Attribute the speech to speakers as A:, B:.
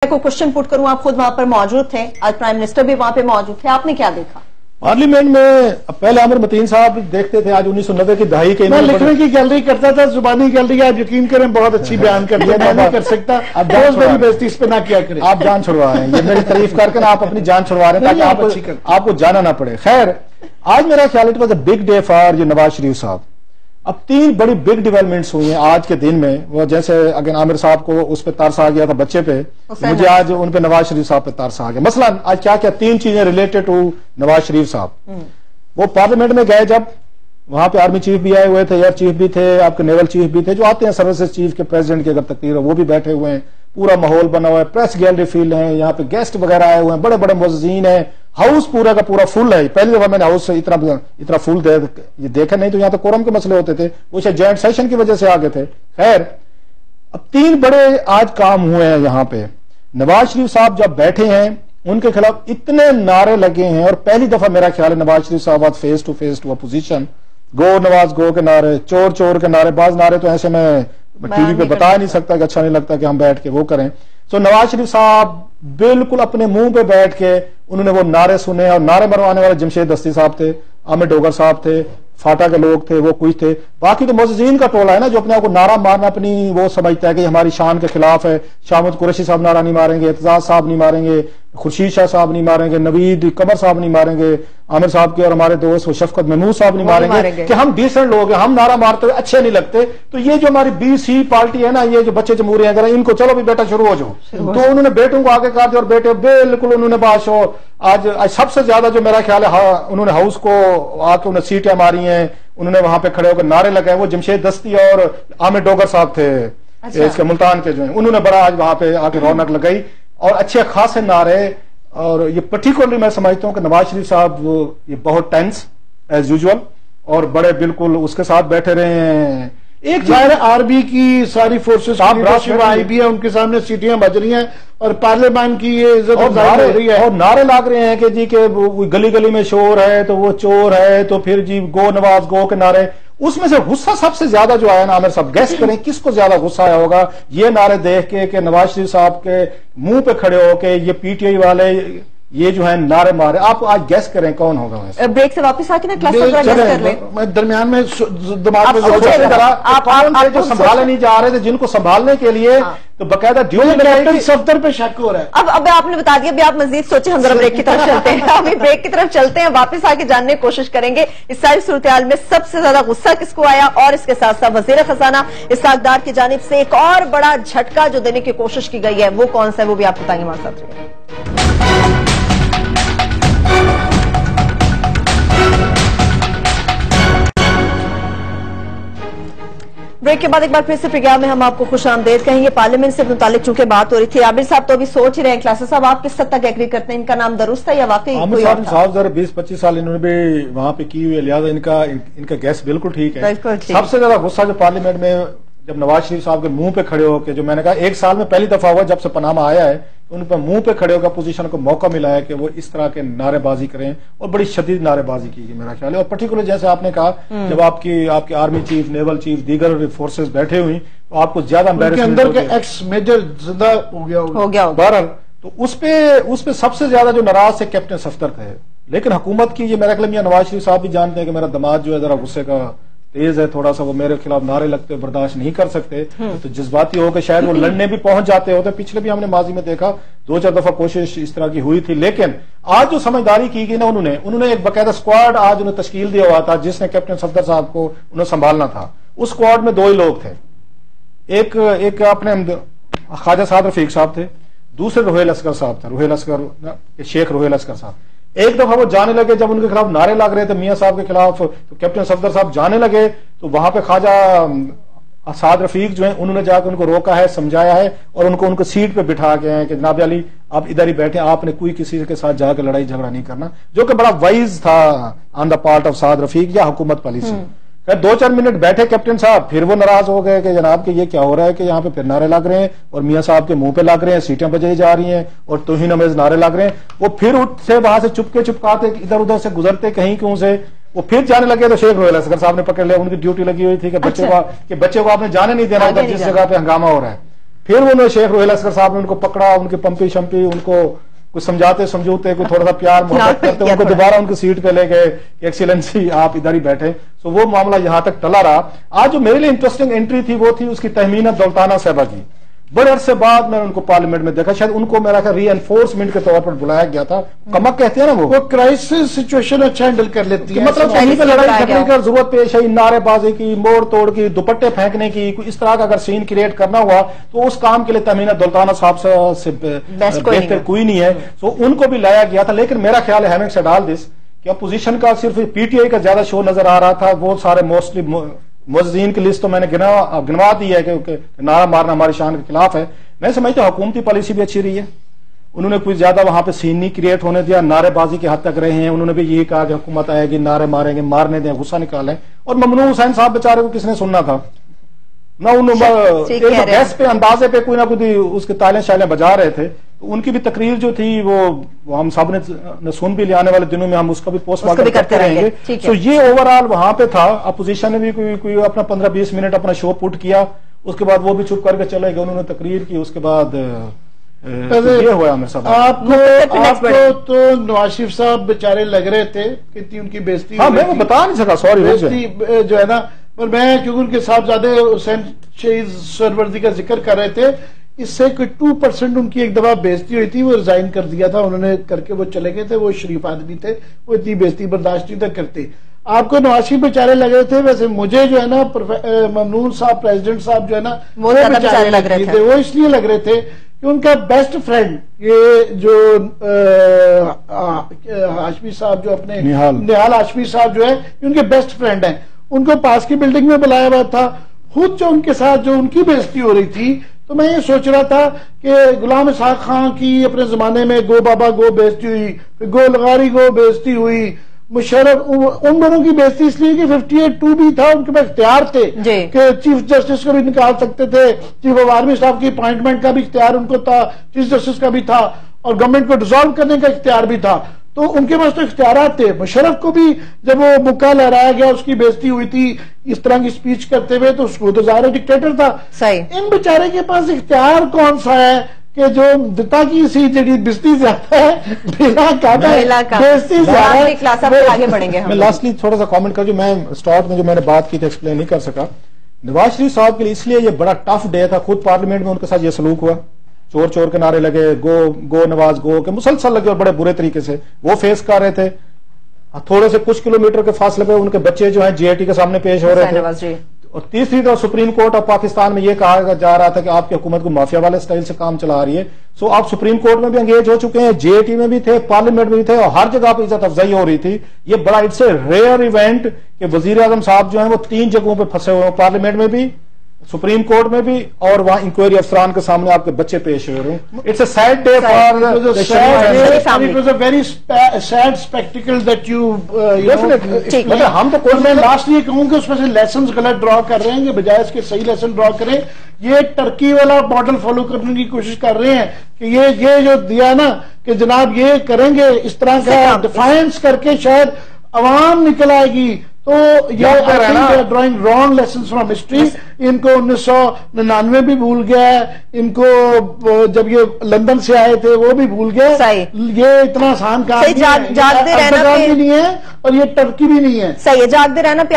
A: को question put करूं, आप खुद वहां पर मौजूद थे, आज प्राइम मिनिस्टर भी वहां पे मौजूद थे, आपने क्या देखा?
B: पार्लियामेंट में पहले आमिर मतीन साहब देखते थे, आज 1990 की दहाई के
C: मैं लिखने की गैलरी करता था, जुबानी गैलरी, आप यकीन करें बहुत अच्छी बयान कर दिया, मैं नहीं कर सकता। अब रोज मेरी बेइज्जती इस पे ना किया करें।
B: आप जान छुड़वा रहे हैं, ये मेरी तारीफ करके आप अपनी जान छुड़वा रहे हैं ताकि आपको जाना ना पड़े। खैर, आज मेरा ख्याल it was a big day for ये नवाज शरीफ साहब। अब 3 बड़ी बिग डेवलपमेंट्स हुई हैं आज के दिन में। वो जैसे अगर आमिर साहब को उस पर तरस आ गया था बच्चे पे, मुझे आज उन पे नवाज शरीफ साहब पे तरस आ गया। मसलन आज क्या क्या 3 चीजें रिलेटेड टू नवाज शरीफ साहब। वो पार्लियामेंट में गए, जब वहां पे आर्मी चीफ भी आए हुए थे, एयर चीफ भी थे, आपके नेवल चीफ भी थे, जो आते हैं सर्विसेज चीफ के प्रेसिडेंट की अगर तकरीर है, वो भी बैठे हुए हैं। पूरा माहौल बना हुआ है, प्रेस गैलरी फील्ड है, यहाँ पे गेस्ट वगैरह आए हुए हैं, बड़े बड़े मुअज़्ज़िन हैं, हाउस पूरा का पूरा फुल है। पहली दफा मैंने हाउस इतना फुल देखा, नहीं तो यहाँ तो कोरम के मसले होते थे, वो शायद जॉइंट सेशन की वजह से आगे थे। खैर, अब 3 बड़े आज काम हुए हैं यहाँ पे। नवाज शरीफ साहब जब बैठे हैं, उनके खिलाफ इतने नारे लगे हैं, और पहली दफा मेरा ख्याल है नवाज शरीफ साहब आज फेस टू अपोजिशन, गो नवाज गो के नारे, चोर चोर के नारे, बाज नारे तो ऐसे मैं टीवी पे बता नहीं सकता कि अच्छा नहीं लगता कि हम बैठ के वो करें। तो नवाज शरीफ साहब बिल्कुल अपने मुंह पे बैठ के उन्होंने वो नारे सुने, और नारे मरवाने वाले जमशेद दस्ती साहब थे, आमिर डोगर साहब थे, फाटा के लोग थे, वो कुछ थे। बाकी तो मुअज़्ज़िन का टोला है ना, जो अपने आप को नारा मारना अपनी वो समझता है कि हमारी शान के खिलाफ है। शाहमद कुरैशी साहब नारा नहीं मारेंगे, एतजाज साहब नहीं मारेंगे, खुर्शीद शाह साहब नहीं मारेंगे, नवीद कमर साहब नहीं मारेंगे, आमिर साहब के और हमारे दोस्त वो शफकत महमूद साहब नहीं मारेंगे कि हम डिसेंट लोग हैं, हम नारा मारते हुए अच्छे नहीं लगते। तो ये जो हमारी BC पार्टी है ना, ये जो बच्चे जमहूरी हैं, इनको चलो भी बेटा शुरू हो जाओ। तो उन्होंने बेटों को आगे कर दिया, और बेटे बिल्कुल उन्होंने बादशाह आज सबसे ज्यादा जो मेरा ख्याल है, उन्होंने हाउस को आके उन्हें सीटें मारी हैं, उन्होंने वहां पे खड़े होकर नारे लगाए। वो जमशेद दस्ती और आमिर डोगर साहब थे, इसके मुल्तान के जो है, उन्होंने बड़ा आज वहां पे आके रौनक लगाई, और अच्छे खासे नारे। और ये पर्टिकुलरली मैं समझता हूं कि नवाज शरीफ साहब ये बहुत टेंस एज यूजुअल, और बड़े बिल्कुल उसके साथ बैठे रहे हैं।
C: एक जाहिर आर्मी की सारी फोर्सेस आई भी है, उनके सामने सीटियां बज रही हैं, और पार्लियामेंट की ये इज्जत हो रही है,
B: और नारे लाग रहे हैं कि जी के गली गली में शोर है तो वो चोर है, तो फिर जी गो नवाज गो के नारे। उसमें से गुस्सा सबसे ज्यादा जो आया ना, आमिर साहब गेस करें किसको ज्यादा गुस्सा आया होगा ये नारे देख के नवाज शरीफ साहब के मुंह पे खड़े होके ये PTI वाले ये जो है नारे मारे। आप आज गैस करें कौन होगा?
A: ब्रेक से वापस आके ना क्लास कर ले।
C: मैं दरमियान में दिमाग में
B: आप जो संभाले नहीं जा रहे थे, जिनको संभालने के लिए तो बकायदा
C: कैप्टन सफ्दर पे शक हो रहा है।
A: अब आपने बता दिया, अभी आप मजीद सोचे, हम जरा ब्रेक की तरफ चलते हैं। अभी ब्रेक की तरफ चलते हैं, वापस आके जानने की कोशिश करेंगे इस सारी सूरत में सबसे ज्यादा गुस्सा किसको आया, और इसके साथ साथ वजीर खजाना इसहाक डार की जानिब से एक और बड़ा झटका जो देने की कोशिश की गई है वो कौन सा है, वो भी आप बताएंगे हमारे साथ रहिए। ब्रेक के बाद एक बार फिर से प्रोग्राम में हम आपको खुश आमदेद कहेंगे। पार्लियामेंट से मुतालिक चूंकि बात हो रही थी, आबिर साहब तो अभी सोच ही रहे हैं, क्लासेस साहब आप किस हद तक एग्री करते हैं, इनका नाम दुरुस्त है या वाकई कोई और था?
B: 20-25 साल इन्होंने भी वहां पे की हुई है, लिहाजा इनका गैस बिल्कुल ठीक है। सबसे ज्यादा गुस्सा जो पार्लियामेंट में जब नवाज शरीफ साहब के मुंह पे खड़े होकर, जो मैंने कहा 1 साल में पहली दफा हुआ जब से पनामा आया है, उन पर मुंह पे खड़े होकर अपोजिशन को मौका मिला है कि वो इस तरह के नारेबाजी करें, और बड़ी शदीद नारेबाजी की गई मेरा ख्याल है। और पर्टिकुलर जैसे आपने कहा, जब आपके आर्मी चीफ, नेवल चीफ, दीगर फोर्सेस बैठे हुई, तो आपको ज्यादा
C: अंदर के एक्स मेजर जिंदा हो गया।
B: बहरहाल तो उस पे सबसे ज्यादा जो नाराज थे कैप्टन सफ्दर थे। लेकिन हुकूमत की ये मेरा ख्याल मियां नवाज शरीफ साहब भी जानते हैं कि मेरा दामाद जो है जरा गुस्से का तेज है, थोड़ा सा वो मेरे खिलाफ नारे लगते बर्दाश्त नहीं कर सकते, तो जज्बाती होकर शायद वो लड़ने भी पहुंच जाते होते। पिछले भी हमने माजी में देखा 2-4 दफा कोशिश इस तरह की हुई थी। लेकिन आज जो समझदारी की गई ना, उन्होंने एक बाकायदा स्क्वाड आज उन्हें तश्कील दिया हुआ था, जिसने कैप्टन सफदर साहब को उन्हें संभालना था। उस स्क्वाड में 2 ही लोग थे, एक अपने ख्वाजा साद रफीक साहब थे, दूसरे रुहेल असगर साहब थे, शेख रुहेल असगर साहब। एक दफा वो जाने लगे, जब उनके खिलाफ नारे लग रहे थे मियां साहब के खिलाफ, तो कैप्टन सफदर साहब जाने लगे, तो वहां पे ख्वाजा साद रफीक जो है उन्होंने जाकर उनको रोका है, समझाया है, और उनको सीट पे बिठा के हैं कि जनाब अली आप इधर ही बैठे, आपने कोई किसी के साथ जाकर लड़ाई झगड़ा नहीं करना, जो कि बड़ा वाइज था on the part of Saad Rafique या हुकूमत पॉलिसी। 2-4 मिनट बैठे कैप्टन साहब, फिर वो नाराज हो गए कि जनाब कि ये क्या हो रहा है कि यहाँ पे फिर नारे लग रहे हैं, और मियां साहब के मुंह पे लग रहे हैं, सीटें बजाई जा रही हैं, और तौहीन अमेज नारे लग रहे हैं। वो फिर उठते वहां से चुपकाते इधर उधर से गुजरते कहीं क्यों से, वो फिर जाने लगे, तो शेख रोहेल असगर साहब ने पकड़ लिया। उनकी ड्यूटी लगी हुई थी कि बच्चे को आपने जाने नहीं देना उधर जिस जगह पे हंगामा हो रहा है। फिर उन्होंने शेख रोहेल असगर साहब ने उनको पकड़ा, उनकी पंपी शंपी, उनको कुछ समझाते समझौते, कोई थोड़ा सा प्यार मोहब्बत करते, उनको दोबारा उनकी सीट पे ले गए, एक्सीलेंसी आप इधर ही बैठे। तो वो मामला यहां तक टला रहा। आज जो मेरे लिए इंटरेस्टिंग एंट्री थी वो थी उसकी तहमीना दौलताना साहबा की। बड़े अरसे बाद मैंने उनको पार्लियामेंट में देखा, शायद उनको मेरा री एनफोर्समेंट के तौर पर बुलाया गया था। कमक कहते हैं ना वो
C: क्राइसिस सिचुएशन अच्छा हैंडल कर लेती है,
B: मतलब कहीं पे लड़ाई झगड़ने की जरूरत पेश आई, नारेबाजी की, मोड़ तोड़ की, दुपट्टे फेंकने की, इस तरह का अगर सीन क्रिएट करना हुआ तो उस काम के लिए तहमीना दौलताना साहब से बेहतर कोई नहीं है। तो उनको भी लाया गया था। लेकिन मेरा ख्याल है हैविंग सेड ऑल दिस कि अपोजिशन का सिर्फ पीटीआई का ज्यादा शो नजर आ रहा था। वो सारे मोस्टली मुअज्जिन की लिस्ट तो मैंने गिनवा दी है कि नारा मारना हमारी शान के खिलाफ है। मैं समझता हूं हुकूमती पॉलिसी भी अच्छी रही है। उन्होंने कुछ ज्यादा वहां पे सीन नहीं क्रिएट होने दिया, नारेबाजी के हद तक रहे हैं। उन्होंने भी यही कहा कि हुकूमत आएगी, नारे मारेंगे, मारने दें, गुस्सा निकालें। और ममनून हुसैन साहब बेचारे को किसने सुनना था ना, उन्होंने गैस पे अंदाजे पे कोई ना कोई उसके ताले शाले बजा रहे थे। उनकी भी तकरीर जो थी वो हम सब ने सुन भी लिया। आने वाले दिनों में हम उसका भी पोस्टमार्टम करते रहेंगे। तो ये ओवरऑल वहां पे था। अपोजिशन ने भी कोई अपना 15-20 मिनट अपना शो पुट किया, उसके बाद वो भी चुप करके चले गए। उन्होंने तकरीर की, उसके बाद ये हुआ मेरे साथ।
C: आपको तो नवाज शरीफ साहब बेचारे लग रहे थे, कितनी उनकी बेइज्जती।
B: हाँ, मैं बता नहीं सका, सॉरी।
C: बेइज्जती जो है ना, पर मैं क्योंकि उनके साहबजादे हुसैन शहीद सरवर्दी का जिक्र कर रहे थे, इससे कोई 2% उनकी एक दफा बेइज्जती हुई थी, वो रिजाइन कर दिया था उन्होंने, करके वो चले गए थे। वो शरीफ आदमी थे, वो इतनी बेइज्जती बर्दाश्त नहीं तक करते। आपको नवाज शरीफ बेचारे लग रहे थे, वैसे मुझे जो है ना ममनून साहब, प्रेसिडेंट साहब जो है ना, वो बेचारे लग रहे थे। वो इसलिए लग रहे थे कि उनका बेस्ट फ्रेंड ये जो हाशमी साहब जो अपने निहाल हाशमी साहब जो है, उनके बेस्ट फ्रेंड हैं। उनको पास की बिल्डिंग में बुलाया हुआ था। खुद जो उनके साथ जो उनकी बेइज्जती हो रही थी, तो मैं ये सोच रहा था कि गुलाम इसहाक खां की अपने जमाने में गो बाबा गो बेइज्जती हुई, फिर गो लगारी गो बेइज्जती हुई, मुशर्रफ, उन दोनों की बेइज्जती इसलिए कि 58(2) भी था, उनके पास इख्तियार थे कि चीफ जस्टिस को भी निकाल सकते थे, चीफ ऑफ आर्मी स्टाफ की अपॉइंटमेंट का भी इख्तियार उनको था, चीफ जस्टिस का भी था, और गवर्नमेंट को डिसॉल्व करने का इख्तियार भी था। तो उनके पास तो इख्तियारात थे। मुशर्रफ को भी जब वो मुक्का लहराया गया, उसकी बेइज्जती हुई थी इस तरह की स्पीच करते हुए, तो उसको तो ज़ाहिर डिक्टेटर था। इन बेचारे के पास इख्तियार कौन सा है कि जो दिता की सी जी बिस्ती ज्यादा है, बेइज्जती ज्यादा।
A: आगे बढ़ेंगे।
B: मैं लास्टली थोड़ा सा कमेंट करके, मैं स्टार्ट में जो मैंने बात की थी एक्सप्लेन नहीं कर सका। नवाज शरीफ साहब के लिए इसलिए ये बड़ा टफ डे था। खुद पार्लियामेंट में उनके साथ ये सलूक हुआ, चोर चोर के नारे लगे, गो नवाज गो के मुसलसल लगे, और बड़े बुरे तरीके से वो फेस कर रहे थे। थोड़े से कुछ किलोमीटर के फासले पे उनके बच्चे जो हैं जीएटी के सामने पेश हो रहे थे। और तीसरी तरफ सुप्रीम कोर्ट ऑफ पाकिस्तान में ये कहा जा रहा था कि आपकी हुकूमत को माफिया वाले स्टाइल से काम चला रही है। सो आप सुप्रीम कोर्ट में भी एंगेज हो चुके हैं, जेएटी में भी थे, पार्लियामेंट में भी थे, और हर जगह पर इज्जत अफजाई हो रही थी। ये बड़ा इट्स ए रेयर इवेंट कि वजीर आजम साहब जो है वो 3 जगहों पर फंसे हुए हैं, पार्लियामेंट में भी, सुप्रीम कोर्ट में भी, और वहां इंक्वायरी अफसरान के सामने आपके बच्चे पेश हो रहे हैं। It's a sad day for
C: it was a very sad spectacled that you मतलब हम तो कोई, मैं लास्ट ये कहूंगा उसमें से लेसन गलत ड्रॉ कर रहे हैं कि बजाय इसके सही लेसन ड्रॉ करें। ये टर्की वाला मॉडल फॉलो करने की कोशिश कर रहे हैं कि ये जो दिया ना कि जनाब ये करेंगे, इस तरह का डिफाइंस करके शायद अवाम निकल आएगी। तो ये drawing wrong lesson from history. इनको 1999 भी भूल गया है, इनको जब ये लंदन से आए थे वो भी भूल गए। ये इतना आसान काम नहीं है, और ये टर्की भी नहीं है।
A: सही है, जागते रहना पे